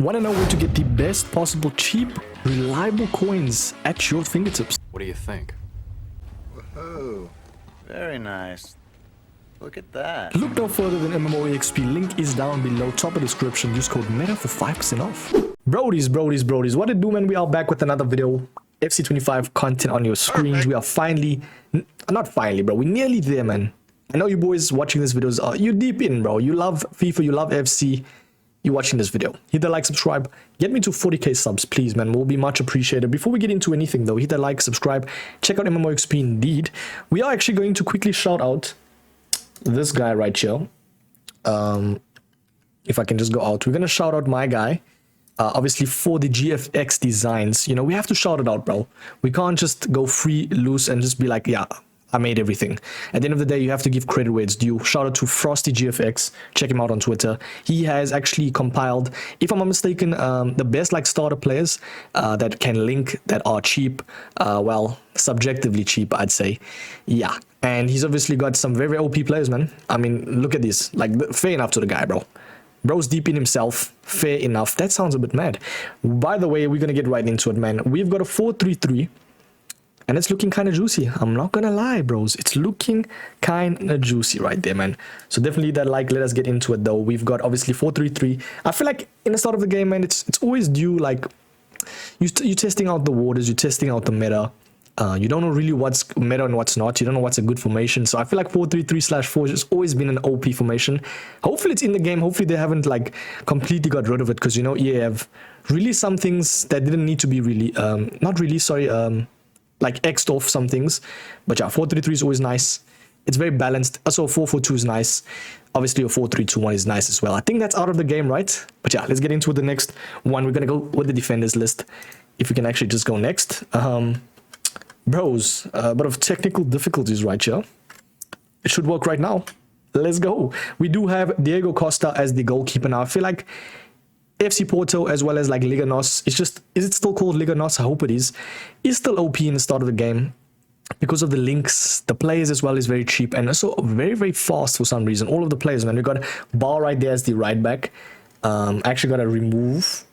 Want to know where to get the best possible cheap, reliable coins at your fingertips? What do you think? Whoa, very nice. Look at that. Look no further than MMOEXP. Link is down below, top of description. Use code META for 5% off. Brodies, what it do, man? We are back with another video. FC25 content on your screens. We are finally, not finally, bro. We're nearly there, man. I know you boys watching this videos are you deep in, bro. You love FIFA, you love FC. You're watching this video. Hit the like, subscribe. Get me to 40k subs, please, man. Will be much appreciated. Before we get into anything, though, hit the like, subscribe. Check out MMOEXP indeed. We are actually going to quickly shout out this guy right here. If I can just go out, we're gonna shout out my guy. Obviously for the GFX designs, you know, we have to shout it out, bro. We can't just go free loose and just be like, yeah, I made everything. At the end of the day, you have to give credit where it's due. Shout out to Frosty GFX. Check him out on Twitter. He has actually compiled, if I'm not mistaken, the best like starter players that can link, that are cheap, well, subjectively cheap, I'd say. Yeah, and he's obviously got some very OP players, man. I mean, look at this. Like, fair enough to the guy, bro. Bro's deep in himself. Fair enough. That sounds a bit mad. By the way, we're going to get right into it, man. We've got a 4-3-3. And it's looking kind of juicy. I'm not going to lie, bros. It's looking kind of juicy right there, man. So definitely that like. Let us get into it, though. We've got obviously 4-3-3. I feel like in the start of the game, man, it's always due, like, you're testing out the waters. You're testing out the meta. You don't know really what's meta and what's not. You don't know what's a good formation. So I feel like 4-3-3/4 has always been an OP formation. Hopefully it's in the game. Hopefully they haven't like completely got rid of it, because you know EA have released some things that didn't need to be really not really, sorry, like X'd off some things. But yeah, 4-3-3 is always nice. It's very balanced. Also 4-4-2 is nice. Obviously a 4-3-2-1 is nice as well. I think that's out of the game, right? But yeah, let's get into the next one. We're gonna go with the defenders list. If we can actually just go next. Bros, a bit of technical difficulties right here. It should work right now. Let's go. We do have Diego Costa as the goalkeeper now. I feel like FC Porto as well as like Liga NOS, it's just, is it still called Liga NOS? I hope it is. It's still OP in the start of the game because of the links. The players as well is very cheap and also very, very fast for some reason. All of the players, man. We got Ball right there as the right back. Actually got to remove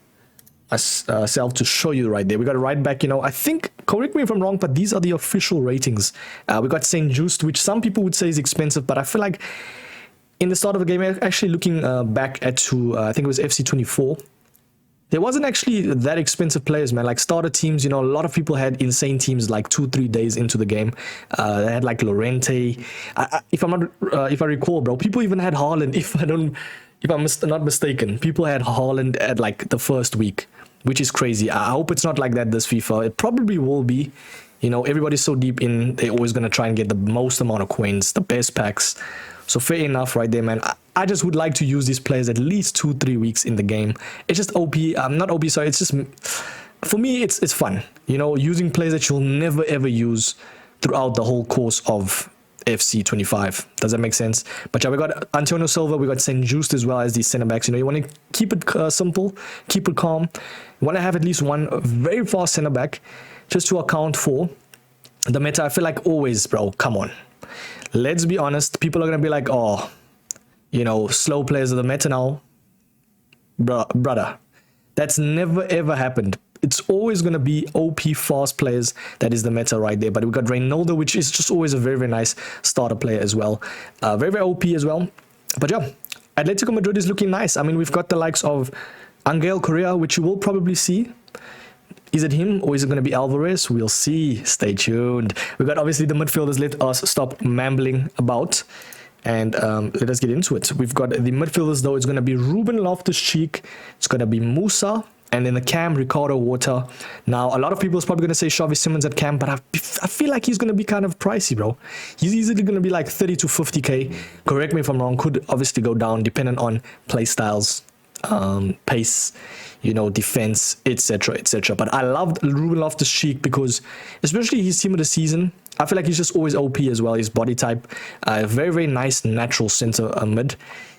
myself to show you right there. We got a right back, you know, I think, correct me if I'm wrong, but these are the official ratings. We got St. Just, which some people would say is expensive, but I feel like in the start of the game, actually looking back at to, I think it was FC24, there wasn't actually that expensive players, man. Like starter teams, you know, a lot of people had insane teams like 2-3 days into the game. They had like Lorente. If I recall, bro, people even had Haaland. If I'm not mistaken, people had Haaland at like the first week, which is crazy. I hope it's not like that this FIFA. It probably will be. You know, everybody's so deep in, they're always going to try and get the most amount of coins, the best packs. So fair enough right there, man. I just would like to use these players at least 2-3 weeks in the game. It's just OP. Not OP, sorry. It's just, for me, it's fun. You know, using players that you'll never ever use throughout the whole course of FC25. Does that make sense? But yeah, we got Antonio Silva, we got St. Just as well as these center backs. You know, you want to keep it simple, keep it calm. You want to have at least one very fast center back just to account for the meta. I feel like always, bro, come on. Let's be honest. People are going to be like, oh, you know, slow players are the meta now. Brother, that's never ever happened. It's always going to be OP fast players that is the meta right there. But we got Reynoldo, which is just always a very, very nice starter player as well. Very, very OP as well. But yeah, Atletico Madrid is looking nice. I mean, we've got the likes of Angel Correa, which you will probably see. Is it him or is it going to be Alvarez? We'll see. Stay tuned. We got obviously the midfielders. Let us stop mambling about and let us get into it. We've got the midfielders, though. It's going to be Ruben Loftus-Cheek. It's going to be Musa. And in the cam, Ricardo Water. Now, a lot of people is probably going to say Xavi Simons at cam, but I feel like he's going to be kind of pricey, bro. He's easily going to be like 30 to 50k. Correct me if I'm wrong. Could obviously go down depending on play styles, pace, you know, defense, etc., etc. But I loved Ruben Loftus-Cheek because, especially his team of the season, I feel like he's just always OP as well. His body type, very, very nice natural center mid.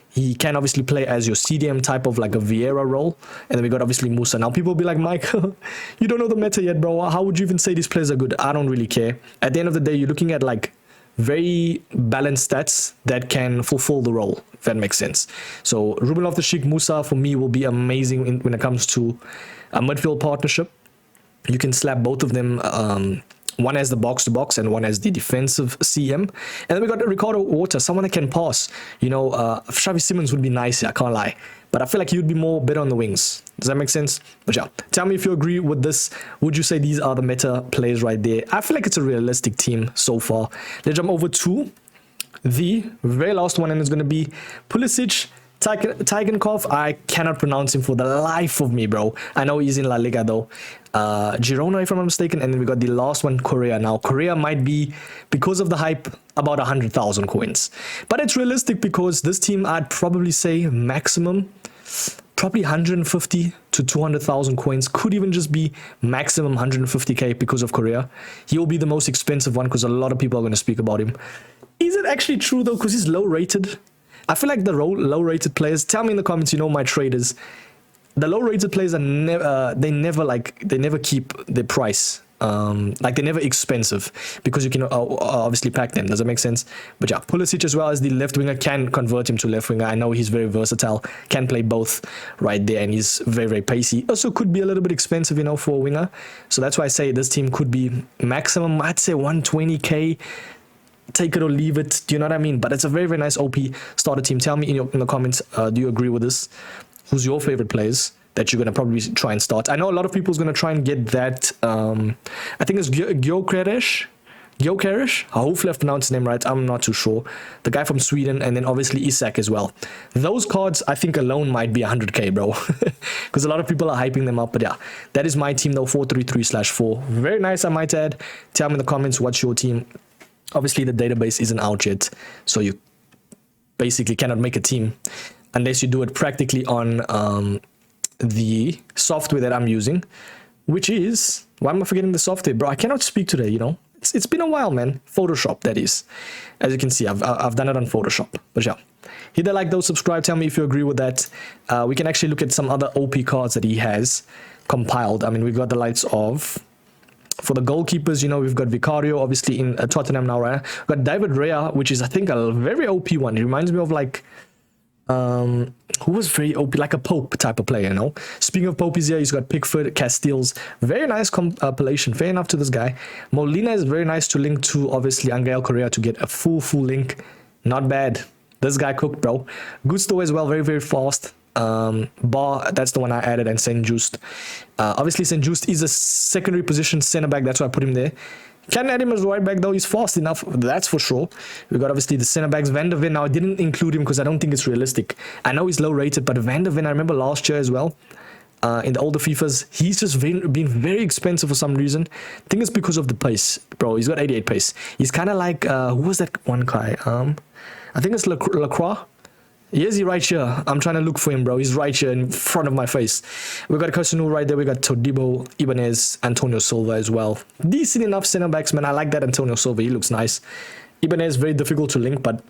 He can obviously play as your CDM type of like a Vieira role. And then we got obviously Musa. Now people will be like, Mike, you don't know the meta yet, bro. How would you even say these players are good? I don't really care. At the end of the day, you're looking at like very balanced stats that can fulfill the role, if that makes sense. So Ruben Loftus-Cheek, Musa for me will be amazing when it comes to a midfield partnership. You can slap both of them. One as the box-to-box and one as the defensive CM. And then we got Ricardo Horta, someone that can pass. You know, Xavi Simons would be nice, I can't lie. But I feel like he would be more better on the wings. Does that make sense? But yeah, tell me if you agree with this. Would you say these are the meta players right there? I feel like it's a realistic team so far. Let's jump over to the very last one, and it's going to be Pulisic, Tigenkov. I cannot pronounce him for the life of me, bro. I know he's in La Liga though. Girona, if I'm not mistaken. And then we got the last one, Korea. Now, Korea might be, because of the hype, about 100,000 coins. But it's realistic because this team, I'd probably say maximum, probably 150 to 200,000 coins. Could even just be maximum 150k because of Korea. He'll be the most expensive one because a lot of people are going to speak about him. Is it actually true though? Because he's low rated. I feel like the low rated players, tell me in the comments, you know, my traders, the low rated players are never, they never keep their price. Like they're never expensive because you can obviously pack them. Does that make sense? But yeah, Pulisic as well as the left winger, can convert him to left winger. I know he's very versatile, can play both right there, and he's very, very pacey. Also could be a little bit expensive, you know, for a winger. So that's why I say this team could be maximum, I'd say 120k. Take it or leave it. Do you know what I mean? But it's a very, very nice OP starter team. Tell me in the comments, do you agree with this? Who's your favorite players that you're going to probably try and start? I know a lot of people's going to try and get that. I think it's Gyökeres. Hopefully I've pronounced his name right. I'm not too sure. The guy from Sweden, and then obviously Isak as well. Those cards, I think alone might be 100k, bro. Because a lot of people are hyping them up. But yeah, that is my team though, 433/4. Very nice, I might add. Tell me in the comments what's your team. Obviously, the database isn't out yet, so you basically cannot make a team unless you do it practically on the software that I'm using, which is, why am I forgetting the software, bro? I cannot speak today, you know. It's been a while, man. Photoshop, that is. As you can see, I've done it on Photoshop. But yeah, hit the like though, subscribe, tell me if you agree with that. We can actually look at some other OP cards that he has compiled. I mean, we've got the likes of... For the goalkeepers, you know, we've got Vicario, obviously in Tottenham now, right? We've got David Raya, which is, I think, a very OP one. He reminds me of, like, who was very OP, like a Pope type of player, you know? Speaking of Pope, here, he's got Pickford, Castiles. Very nice compilation. Fair enough to this guy. Molina is very nice to link to, obviously, Angel Correa to get a full link. Not bad. This guy cooked, bro. Gusto as well, very, very fast. Bar, that's the one I added, and St. Just. Obviously, St. Just is a secondary position center back, that's why I put him there. Can add him as right back though, he's fast enough, that's for sure. We got obviously the center backs, Van der Ven. Now I didn't include him because I don't think it's realistic. I know he's low rated, but Van der Ven, I remember last year as well, in the older FIFAs, he's just been very expensive for some reason. I think it's because of the pace, bro. He's got 88 pace. He's kind of like, who was that one guy? I think it's Lacroix. Yes, he's right here. I'm trying to look for him, bro. He's right here in front of my face. We got Cosinul right there. We got Todibo, Ibanez, Antonio Silva as well. Decent enough center backs, man. I like that Antonio Silva. He looks nice. Ibanez, very difficult to link, but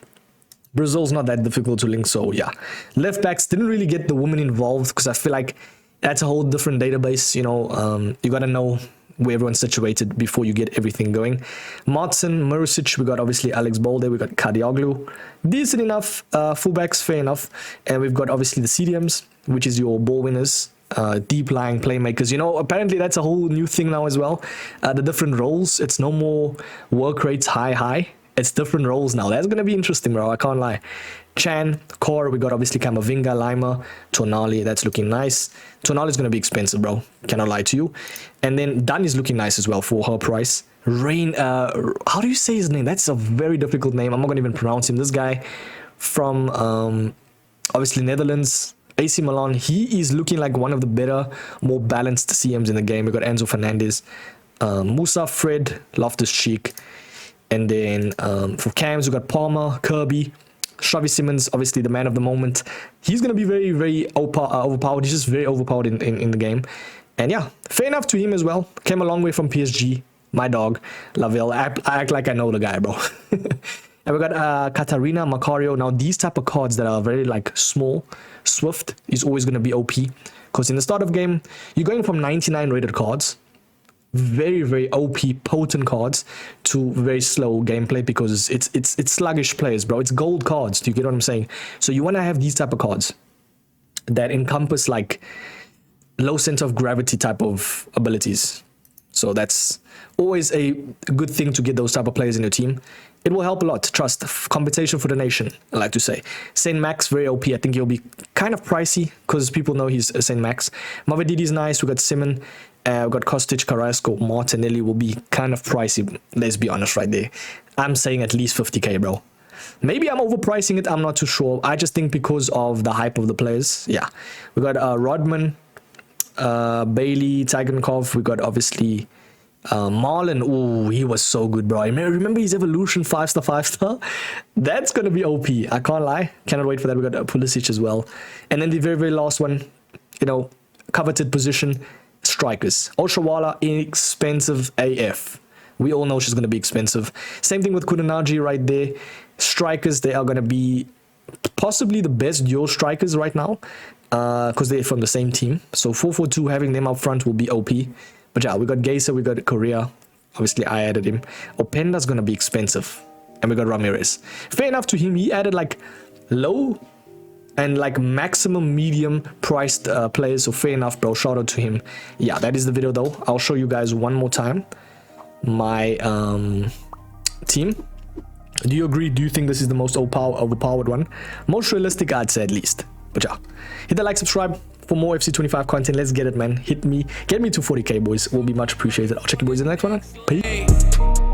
Brazil's not that difficult to link, so yeah. Left backs, didn't really get the women involved because I feel like that's a whole different database, you know. You got to know where everyone's situated before you get everything going. Martin, Mursic, we got obviously Alex Bolde, we got Kadioglu. Decent enough, fullbacks, fair enough. And we've got obviously the CDMs, which is your ball winners, deep lying playmakers. You know, apparently that's a whole new thing now as well. The different roles, it's no more work rates high. It's different roles now. That's going to be interesting, bro. I can't lie. Chan, Core, we got obviously Kamavinga, Lima, Tonali. That's looking nice. Tonali is going to be expensive, bro. Cannot lie to you. And then Dan is looking nice as well for her price. Rain, how do you say his name? That's a very difficult name. I'm not going to even pronounce him. This guy from, obviously, Netherlands, AC Milan. He is looking like one of the better, more balanced CMs in the game. We got Enzo Fernandez, Musa, Fred, Loftus-Cheek. And then for cams, we got Palmer, Kirby, Xavi Simons, obviously the man of the moment. He's going to be very, very overpowered. He's just very overpowered in the game. And yeah, fair enough to him as well. Came a long way from PSG. My dog, Lavelle. I act like I know the guy, bro. And we got Katarina, Macario. Now, these type of cards that are very, like, small, swift, is always going to be OP. Because in the start of game, you're going from 99 rated cards very, very OP potent cards to very slow gameplay, because it's sluggish players, bro. It's gold cards. Do you get what I'm saying? So you want to have these type of cards that encompass like low center of gravity type of abilities. So that's always a good thing to get those type of players in your team. It will help a lot. Trust. Compensation for the nation, I like to say. Saint Max, very OP. I think he'll be kind of pricey because people know he's a Saint Max. Mavedidi's nice. We got Simon. We got Kostic, Carrasco, Martinelli will be kind of pricey. Let's be honest right there. I'm saying at least 50k, bro. Maybe I'm overpricing it. I'm not too sure. I just think because of the hype of the players. Yeah. We got Rodman, Bailey, Tigankov. We got obviously Marlon. Oh, he was so good, bro. I remember his evolution 5-star 5-star. That's gonna be OP. I can't lie. Cannot wait for that. We got Pulisic as well. And then the very, very last one, you know, coveted position, strikers. Oshawala, inexpensive AF. We all know she's gonna be expensive. Same thing with Kudanagi right there. Strikers, they are gonna be possibly the best dual strikers right now, because they're from the same team. So 4-4-2, having them up front will be OP. But yeah, we got Geyser, we got Korea. Obviously, I added him. Openda's gonna be expensive. And we got Ramirez. Fair enough to him. He added like low and like maximum medium priced players. So fair enough, bro. Shout out to him. Yeah, that is the video though. I'll show you guys one more time my team. Do you agree? Do you think this is the most overpowered one? Most realistic, I'd say at least. But yeah, hit the like, subscribe for more FC25 content. Let's get it, man. Hit me, get me to 40k, boys. Will be much appreciated. I'll check you boys in the next one. Peace.